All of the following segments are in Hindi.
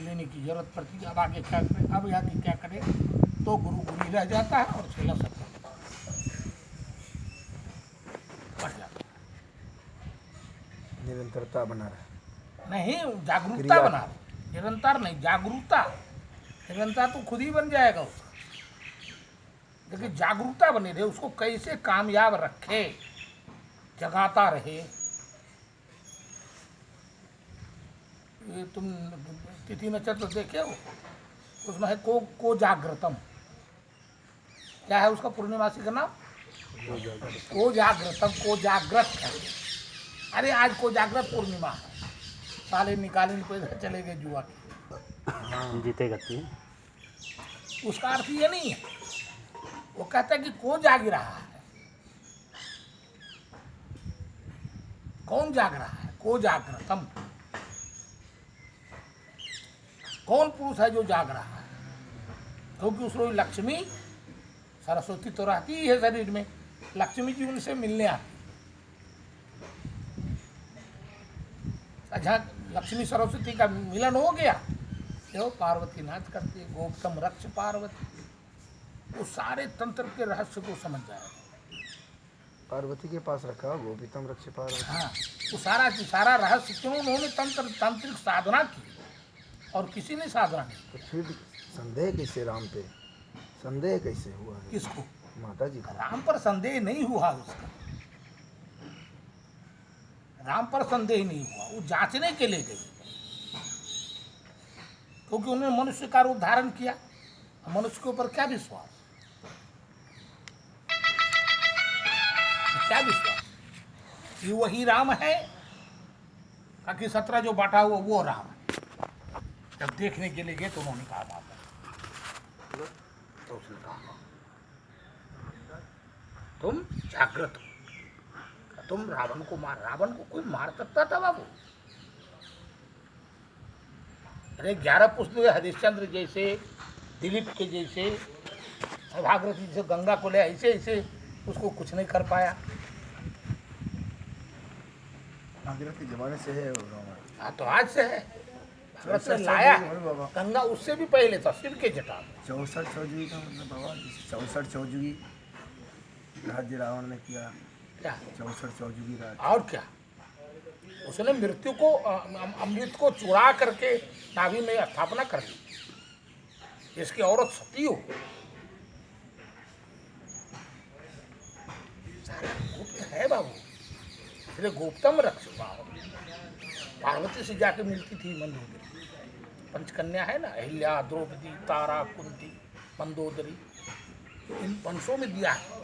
लेने की जरूरत पड़ती है। अब आगे क्या करें, अब आगे क्या करें, तो गुरु गुरु रह जाता है और चेला सब बढ़ जाता है। निरंतरता बना रहा नहीं, जागरूकता क्रिया बना रहे, निरंतर नहीं, जागरूकता। निरंतर तो खुद ही बन जाएगा उसका, लेकिन जागरूकता बनी रहे, उसको कैसे कामयाब रखे, जगाता रहे। ये तुम तिथि नक्षत्र देखे हो, उसमें है को जागृतम। क्या है उसका पूर्णिमासी का नाम? को जागृतम, को जागृत है। अरे आज को जागृत पूर्णिमा है, साले निकाले नहीं पैसा चले गए जुआ के। जीते करती है। उसका अर्थ ये नहीं है, वो कहता है कि को जाग रहा है। कौन जाग रहा है? को जागृतम। कौन पुरुष है जो जाग रहा है? क्योंकि उसको लक्ष्मी सरस्वती तो रहती ही है शरीर में, लक्ष्मी जी उनसे मिलने आती। अच्छा, लक्ष्मी सरस्वती का मिलन हो गया, देखो पार्वती नाच करती है, गोप्तम रक्ष पार्वती। वो सारे तंत्र के रहस्य को समझ जाएगा। पार्वती के पास रखा गोपीतम रक्ष पार्वती। हाँ, वो सारा रहस्य क्यों उन्होंने तांत्रिक साधना की और किसी ने साधना नहीं। तो फिर संदेह कैसे राम पे? संदेह कैसे हुआ है? किसको? माता जी को। राम पर संदेह नहीं हुआ उसका, राम पर संदेह नहीं हुआ, वो जांचने के लिए गई, क्योंकि उन्होंने मनुष्य का रूप धारण किया। मनुष्य के ऊपर क्या विश्वास, क्या विश्वास कि वही राम है, ताकि 17 जो बांटा हुआ वो राम है। जब देखने के लिए गए तो उन्होंने कहा बात, तो उसने कहा तुम जागृत हो, तुम रावण को मार। रावण को कोई मार सकता था बाबू? अरे 11 पुष्प हरिश्चंद्र जैसे, दिलीप के जैसे, भागीरथी जैसे गंगा को ले, ऐसे ऐसे उसको कुछ नहीं कर पाया। भागीरथ के जमाने से है वो रावण। हाँ, तो आज से है, भागीरथ ने लाया है। गंगा उससे भी पहले था, शिव के जटा में। 64 चौजुगी का मतलब बाबा, 64 चौजुगी राज्य रावण ने किया। क्या? 64 चौजुगी राज्य। और क्या, उसने मृत्यु को अमृत को चुरा करके नाभि में स्थापना कर दी। इसकी औरत सती हो, सारा गुप्त है बाबू। इसलिए गुप्तम रक्ष पार्वती से जाके मिलती थी मंदोदरी। पंचकन्या है ना, अहिल्या, द्रौपदी, तारा, कुंती, मंदोदरी, इन पंचों में दिया है।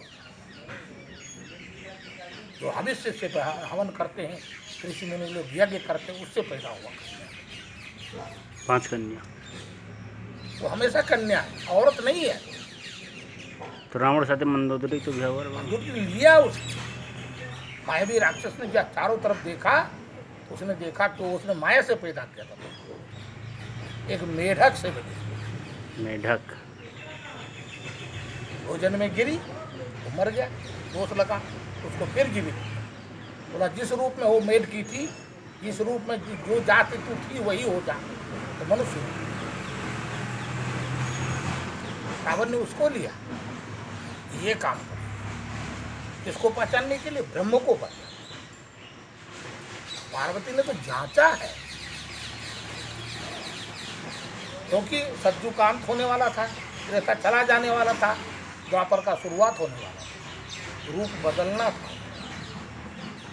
जो हविष्य से हवन करते हैं, ऋषि मुनि लोग यज्ञ करते हैं, उससे पैदा हुआ। 5 कन्या वो हमेशा कन्या है, औरत नहीं है। तो रावण साथे मंदोदरी तो व्यवहार जो कि लिया उसने, मायावी राक्षस ने जब चारों तरफ देखा तो उसने देखा कि उसने माया से पैदा किया था, एक मेढक से बनी। मेढक भोजन में गिरी वो मर गया, दोष लगा, उसको फिर जीवित किया। बोला जिस रूप में वो मेढ की थी, जिस रूप में जो जाति तू थी वही हो जा, तो मनुष्य। रावण ने उसको लिया, ये काम कर, इसको पहचानने के लिए ब्रह्म को पहचान। पार्वती ने तो जांचा है, क्योंकि सज्जुकांत होने वाला था, त्रेता चला जाने वाला था, द्वापर का शुरुआत होने वाला था, रूप बदलना था।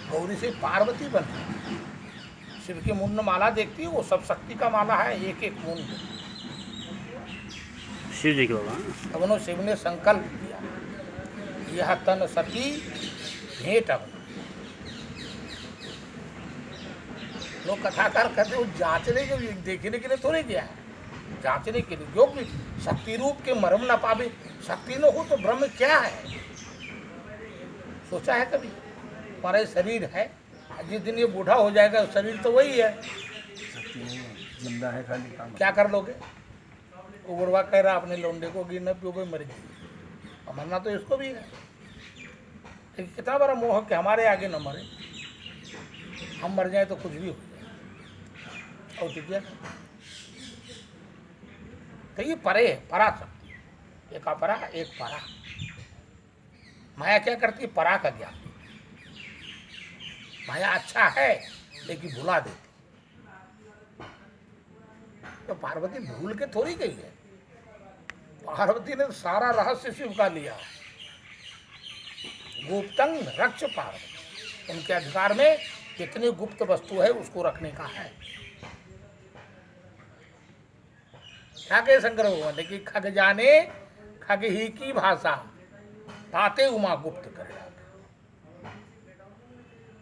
गौरी से पार्वती बनी। शिव की मुंड माला देखती है, वो सब शक्ति का माला है, एक एक मुंड। शिव जी के बाबा। तब उन्होंने शिव ने संकल्प किया, यह तन सती भेंट। अब लोग कथाकार कहते हो जांचने के लिए, देखने के लिए थोड़ी गया है, जांचने के लिए। जो कि शक्ति रूप के मर्म न पावे, शक्ति न हो तो ब्रह्म क्या है? सोचा है कभी? हमारा ये शरीर है, जिस दिन ये बूढ़ा हो जाएगा शरीर तो वही है, शक्ति नहीं है, जिंदा है खाली काम। क्या कर लोगे? वो बुढ़वा कह रहा अपने लौंडे को गिरना पियोगे मर जाए, मरना तो इसको भी है। लेकिन कितना बड़ा मोह कि हमारे आगे न मरे, हम मर जाए तो कुछ भी हो जाए। और तो क्या, तो ये परे है, परा शक्ति है। एक अपरा एक परा। माया क्या करती है? परा का ज्ञान। माया अच्छा है लेकिन भुला देती। तो पार्वती भूल के थोड़ी गई है। पार्वती ने सारा रहस्य शिव का लिया। गुप्तंग रक्ष पार्वती, उनके अधिकार में कितनी गुप्त वस्तु है उसको रखने का है। क्या कहे शंकर भगवान ने कि खग जाने खग ही की भाषा, ताते उमा गुप्त करे।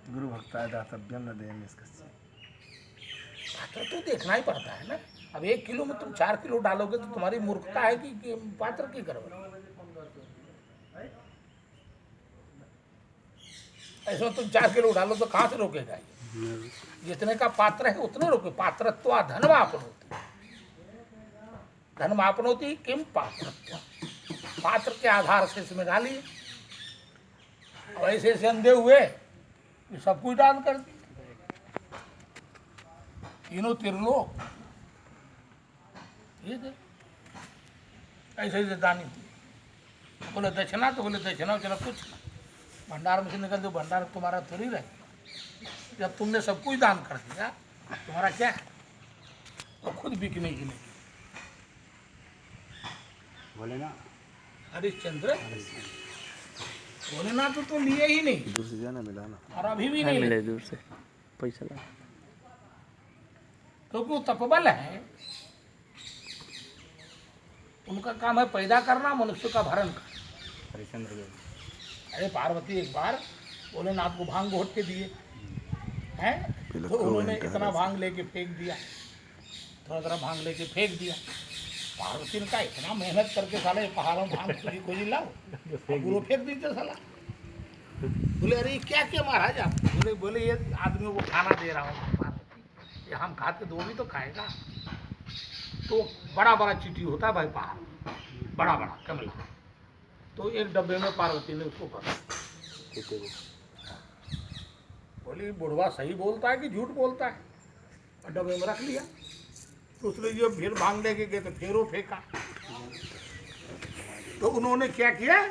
गुरु भक्ताय दातव्यम न देयम इसका। पात्र तो देखना ही पड़ता है ना। अब 1 किलो में तुम 4 किलो डालोगे तो तुम्हारी मूर्खता है कि पात्र की करोगे। ऐसे में तुम 4 किलो डालो तो कहाँ से रोकेगा ये? जितने का पात्र है उतने रोके। पात्रत्वा धनमापनोति, धनमापनोति किम पात्रत्वा। पात्र के आधार से इसमें डालिए। अब ऐसे अंधे हुए कि सब कुछ दान कर दिए। तीनों त्रिलोक ये दे ऐसे ऐसे दानी हुई। बोले दक्षिणा, तो बोले दक्षिणा चलो कुछ भंडार में से निकल दो, भंडार तुम्हारा थोड़ी रहे। जब तुमने सब कुछ दान कर दिया तुम्हारा क्या है? तो खुद बिकने की नहीं। बोले ना हरिश्चंद्र भोलेनाथ तो लिए ही नहीं। दूर से जाना मिला ना। और अभी भी नहीं मिले लेते। दूर से पैसा लगा। क्योंकि वो तपबल है। उनका काम है पैदा करना, मनुष्य का भरण करना। हरिश्चंद्र के अरे पार्वती एक बार भोलेनाथ को भांग घोट के दिए हैं, तो उन्होंने इतना भांग लेके फेंक दिया, थोड़ा थोड़ा भांग लेके फेंक दिया। पार्वती ने कहा इतना मेहनत करके साले पहाड़ों में भांग खोजी खोजी लाओ, पूरा फेंक दीजिए साला। बोले अरे ये क्या क्या महाराज आप? बोले ये आदमी को खाना दे रहा हूँ पार्वती, ये हम खाते दो भी तो खाएगा। तो बड़ा बड़ा चीटी होता है भाई पहाड़, बड़ा बड़ा कमला। तो एक डब्बे में पार्वती ने उसको भरा। बोली बुढ़वा सही बोलता है कि झूठ बोलता है? और डब्बे में रख लिया। तो उसने जब फिर भांग लेके गए तो फिर वो फेंका। तो उन्होंने क्या किया?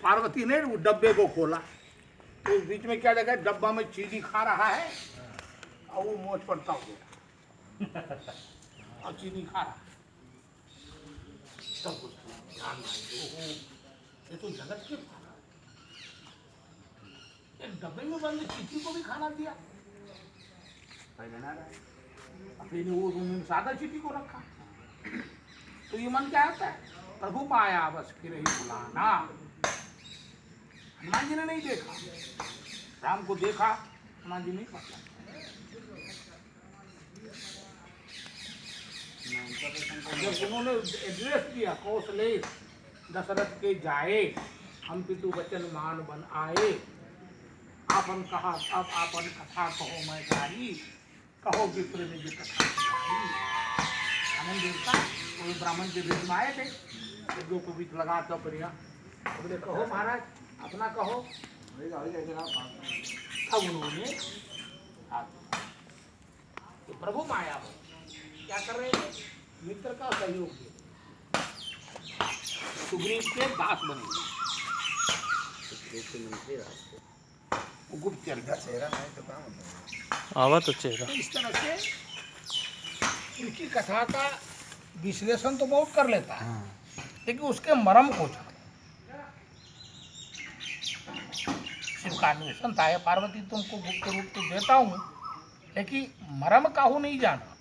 पार्वती ने वो डब्बे को खोला, तो उस बीच में क्या देखा? डब्बा में चीनी खा रहा है और वो मोच पड़ता हो गया और चीनी खा रहा है। सब कुछ ध्यान में, ये तो जगत के एक डब्बे में बंद चीटी को भी खाना दिया। अपने वो उन्होंने सादा चीटी को रखा। तो ये मन क्या आता है? प्रभु माया बस फिर ही बुलाना। हनुमान जी ने नहीं देखा, राम को देखा, हनुमान जी नहीं पता। जब उन्होंने एड्रेस दिया कौशले दशरथ के जाए, हम पितु वचन मान बन आए। आपन कहा अब आपन कथा कहो मैं सारी, कहो विप्र निज कथा सुनाई। आनंद देवता वो ब्राह्मण के भेद में आए थे, यज्ञों को बीच लगा कर बढ़िया बोले कहो महाराज अपना कहो। अब उन्होंने तो प्रभु माया हो क्या कर रहे थे? मित्र का सहयोग दे, सुग्रीव के दास बने। वो गुप्तचर का चेहरा नहीं तो काम होता आवा तो चेहरा। तो इस तरह से इनकी कथा का विश्लेषण तो बहुत कर लेता है, लेकिन उसके मर्म को जाने। शिव का अन्वेषण था, ये पार्वती तुमको गुप्त रूप तो देता हूँ, लेकिन मर्म काहू नहीं जाना।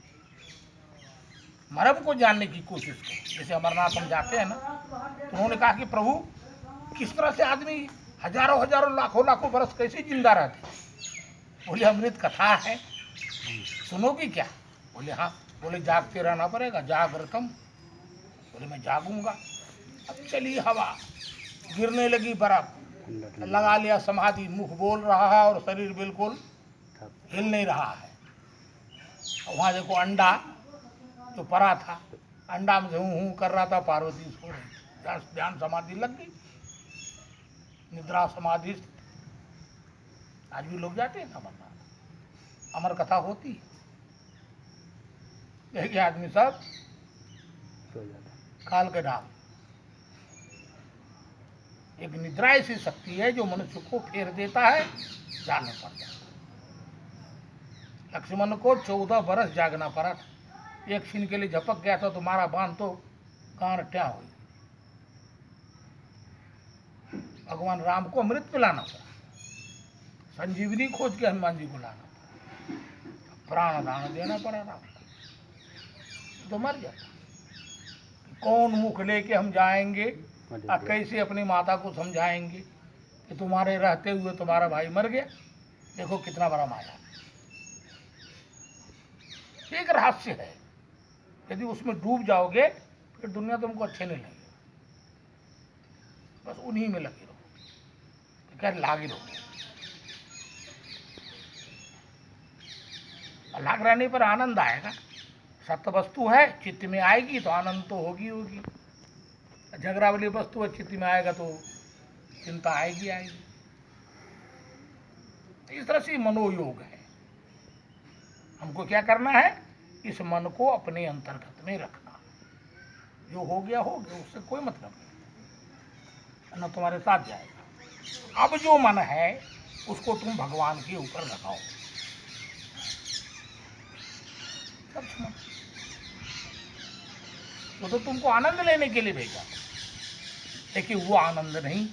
मर्म को जानने की कोशिश करो। जैसे अमरनाथ हम जाते हैं ना, तो उन्होंने कहा कि प्रभु किस तरह से आदमी हजारों हजारों लाखों लाखों बरस कैसे जिंदा रहते? बोले अमृत कथा है, सुनोगी क्या? बोले हाँ। बोले जागते रहना पड़ेगा, जागृतम। बोले मैं जागूंगा। अब चली हवा, गिरने लगी बर्फ, लगा लिया समाधि, मुख बोल रहा है और शरीर बिल्कुल हिल नहीं रहा है। और वहाँ देखो अंडा जो परा था, अंडा में हूँ हूँ कर रहा था, पार्वती सो रही, ध्यान समाधि लग गई, निद्रा समाधि। आज भी लोग जाते हैं ना अमरनाथ, अमर कथा होती है। देखिए आदमी सब काल के ढाल। एक निद्रा ऐसी शक्ति है जो मनुष्य को फेर देता है, जाल में पड़ जाता है। लक्ष्मण को 14 बरस जागना पड़ा था। एक क्षण के लिए झपक गया था, तुम्हारा बाण तो कांटया हुई। भगवान राम को अमृत पिलाना पड़ा, संजीवनी खोज के हनुमान जी को लाना पड़ा, प्राण दान देना पड़ा राम को, तो मर जाता। कौन मुख लेके हम जाएंगे और कैसे अपनी माता को समझाएंगे कि तुम्हारे रहते हुए तुम्हारा भाई मर गया। देखो कितना बड़ा माया, एक रहस्य है। यदि उसमें डूब जाओगे फिर दुनिया तुमको अच्छे नहीं लगेगी। बस उन्हीं में लगे रहो, खैर लागे रहो। लाग रहने पर आनंद आएगा। सत्य वस्तु है, चित्त में आएगी तो आनंद तो होगी होगी। झगड़ा वाली वस्तु है, चित्त में आएगा तो चिंता आएगी आएगी। इस तरह से मनोयोग है। हमको क्या करना है, इस मन को अपने अंतर्गत में रखना। जो हो गया उससे कोई मतलब नहीं, न तुम्हारे साथ जाएगा। अब जो मन है उसको तुम भगवान के ऊपर लगाओ। सब समझ, तो तुमको आनंद लेने के लिए भेजा, लेकिन वो आनंद नहीं।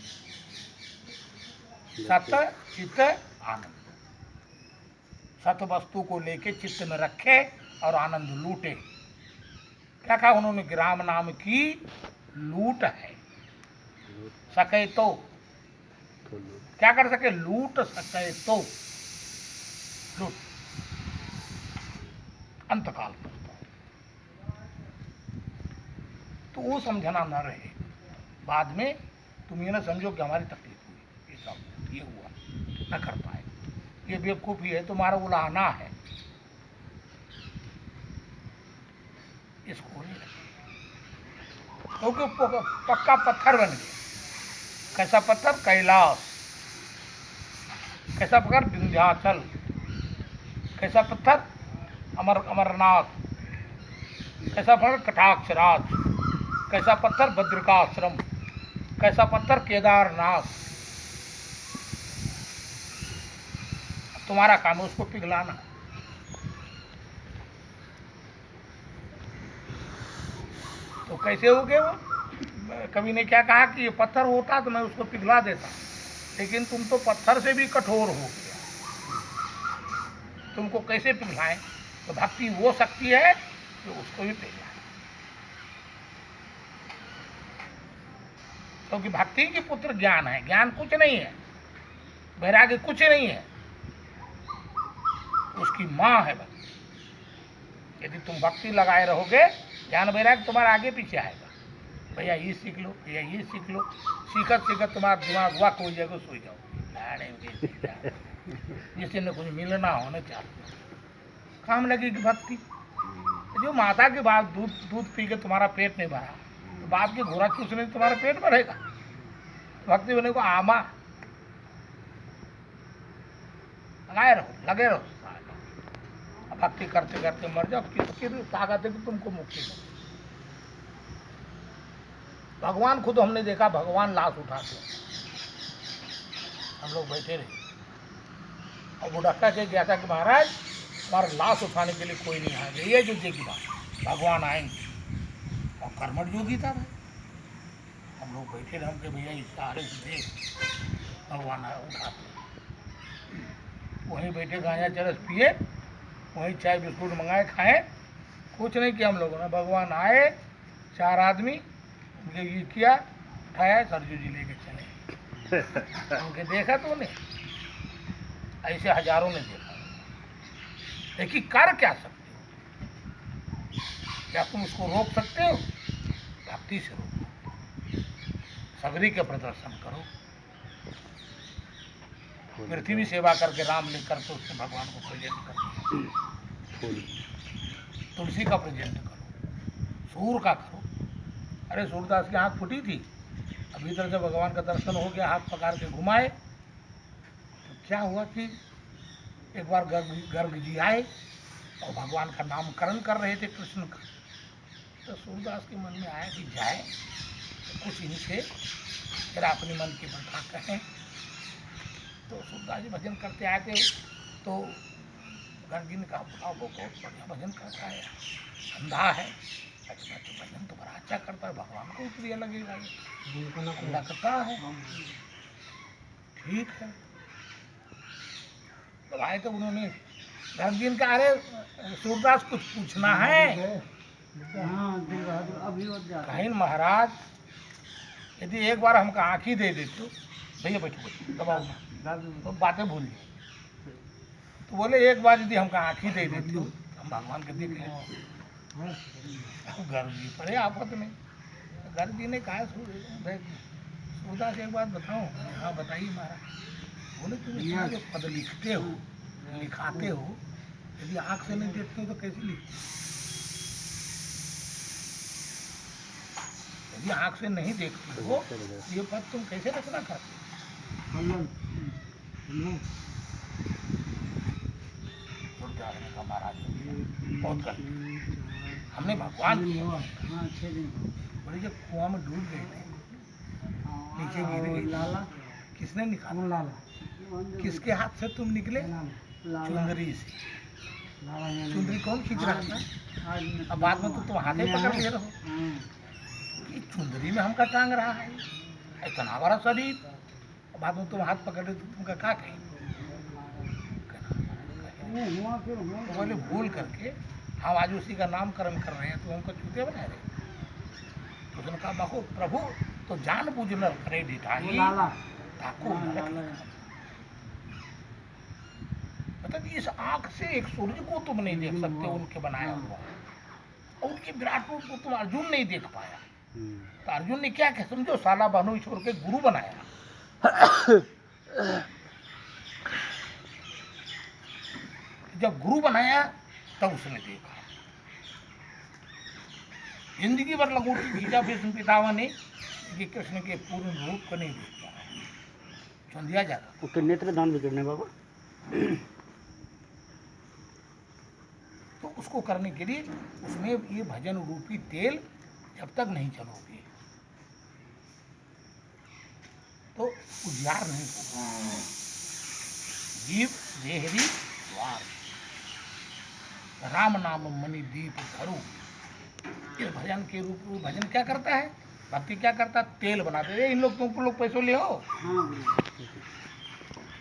सत्य चित्त आनंद, सत वस्तु को लेके चित्त में रखे और आनंद लूटे। क्या कहा उन्होंने, ग्राम नाम की लूट है। सके तो क्या कर सके, लूट सके तो लूट, अंतकाल करता है। तो वो समझना न रहे। बाद में तुम ये ना समझो कि हमारी तकलीफ हुई, ये सब ये हुआ, न कर पाए, ये बेवकूफ़ी है, तुम्हारा उलाहना है। इसको नहीं रखें, क्योंकि पक्का पत्थर बन गया। कैसा पत्थर, कैलाश। कैसा पत्थर, विंध्याचल। कैसा पत्थर, अमरनाथ। कैसा पत्थर, कटाक्षराज। कैसा पत्थर, बद्रिकाश्रम। कैसा पत्थर, केदारनाथ। तुम्हारा काम है उसको पिघलाना। तो कैसे हो गए वो? कवि ने क्या कहा कि ये पत्थर होता तो मैं उसको पिघला देता, लेकिन तुम तो पत्थर से भी कठोर हो गया, तुमको कैसे पिघलाएं? तो भक्ति वो शक्ति है जो उसको भी पिघलाए। क्योंकि भक्ति की पुत्र ज्ञान है। ज्ञान कुछ नहीं है, वैराग्य कुछ नहीं है, उसकी माँ है भक्ति। यदि तुम भक्ति लगाए रहोगे, ज्ञान वैराग्य तुम्हारा आगे पीछे आएगा। भैया ये सीख लो, भैया ये सीख लो, सीखत सीखत तुम्हारा दिमाग हुआ कोई जगह सो जाओ। जिससे न कुछ मिलना हो न चाहिए, काम लगेगी भक्ति। जो माता के बाद दूध पी के तुम्हारा पेट नहीं भरा, तो बाप के घोड़ा चूसने से तुम्हारा पेट भरेगा? भक्ति बने को आमा लगाए रहो, लगे रहो। भक्ति करते करते मर जाओ, किसकी ताकत है कि तुमको मुक्ति दो। भगवान खुद हमने देखा, भगवान लाश उठाते, हम लोग बैठे रहे और बुढ़क्का के गया था कि महाराज हमारा लाश उठाने के लिए कोई नहीं आएगा। ये युद्ध की बात, भगवान आएंगे। और कर्मठ योगी था भाई। हम लोग बैठे रहे, हम के भैया इस सहारे से देख भगवान उठाते। वहीं बैठे गांजा चरस पिए, वहीं चाय बिस्कुट मंगाए खाए, कुछ नहीं किया हम लोगों ने। भगवान आए, 4 आदमी उनके ये किया, उठाया, सरजू जी लेके चले। उनके देखा तो नहीं, ऐसे हजारों ने देखा। लेकिन कर क्या सकते हो? क्या तुम उसको रोक सकते हो? भक्ति से रोको, सबरी के प्रदर्शन करो, पृथ्वी सेवा करके राम लिख करके उससे भगवान को प्रेजेंट करो, तुलसी का प्रेजेंट करो, सूर का करो। अरे सूरदास की आँख फूटी थी, अब भीतर से भगवान का दर्शन हो गया, हाथ पकड़ के घुमाए। तो क्या हुआ कि एक बार गर्ग जी आए और भगवान का नामकरण कर रहे थे, कृष्ण का। तो सूरदास के मन में आया कि जाए तो कुछ इनसे फिर अपने मन की बात कहें। तो सूरदास जी भजन करते आए थे, तो गर्गी ने कहा आप वो बहुत बढ़िया भजन करता है, अंधा है। अच्छा तो भजन तो बड़ा अच्छा करता है, भगवान को भी प्रिय लगेगा ये, अंधा करता है। ठीक है, तो आए तो उन्होंने गर्गी ने कहा अरे सूरदास कुछ पूछना है। कहीं महाराज यदि एक बार हमको आँख ही दे देते, भैया बैठो बैठो दबाओ ना, तो बातें भूल जाए। तो बोले एक बार यदि हमको आँख ही दे देते हो हम भगवान के देख लें। गर्गी पड़े आफत में। गर्गी ने कहा सूरदास एक बात बताओ। हाँ बताइए महाराज। बोले तुम इतना जो पद लिखते हो लिखाते हो, यदि आँख से नहीं देखते हो तो कैसे लिखते हो? यदि आँख से नहीं देखते हो ये पद तुम कैसे रचना करते हो? महाराज बहुत कर हमने भगवान बोले जब कुआं में डूब गए थे, नीचे गिर गए, किसने निकाला? किसके हाथ से तुम निकले? चुंदरी से। चुंदरी कौन खींच रहा था? अब बाद में तो तुम हाथ ही पकड़ ले रहो कि चुंदरी में हमका टांग रहा है, इतना बड़ा शरीर, बाद में तुम हाथ पकड़े तो तुमका क्या कहें? तो बोले भूल करके हम आज उसी का नामकरण कर रहे हैं, तो हमको छूते बना रहे। तो उसने कहा बाबू प्रभु तो जान बूझ न करे ढिठाई ठाकुर मतलब इस आंख से एक सूर्य को तुम नहीं देख सकते उनके बनाया हुआ, और उनके विराट रूप को तुम अर्जुन नहीं देख पाया। तो अर्जुन ने क्या कहा समझो, साला बहनों छोड़ के गुरु बनाया। जब गुरु बनाया तब उसने देखा। जिंदगी भर लगोटी खींचा भीष्म पितामह ने कि कृष्ण के पूर्ण रूप को नहीं देख पाया, चुन दिया जाता। उसके नेत्र दान भी करने बाबा। तो उसको करने के लिए उसमें ये भजन रूपी तेल जब तक नहीं चलोगे तो उजियार नहीं होगा। जीव देहरी द्वार राम नाम मणि दीप धरू। इस भजन के रूप में भजन क्या करता है, भक्ति क्या करता है, तेल बनाते हैं। इन लोग तुमको लोग पैसों ले हो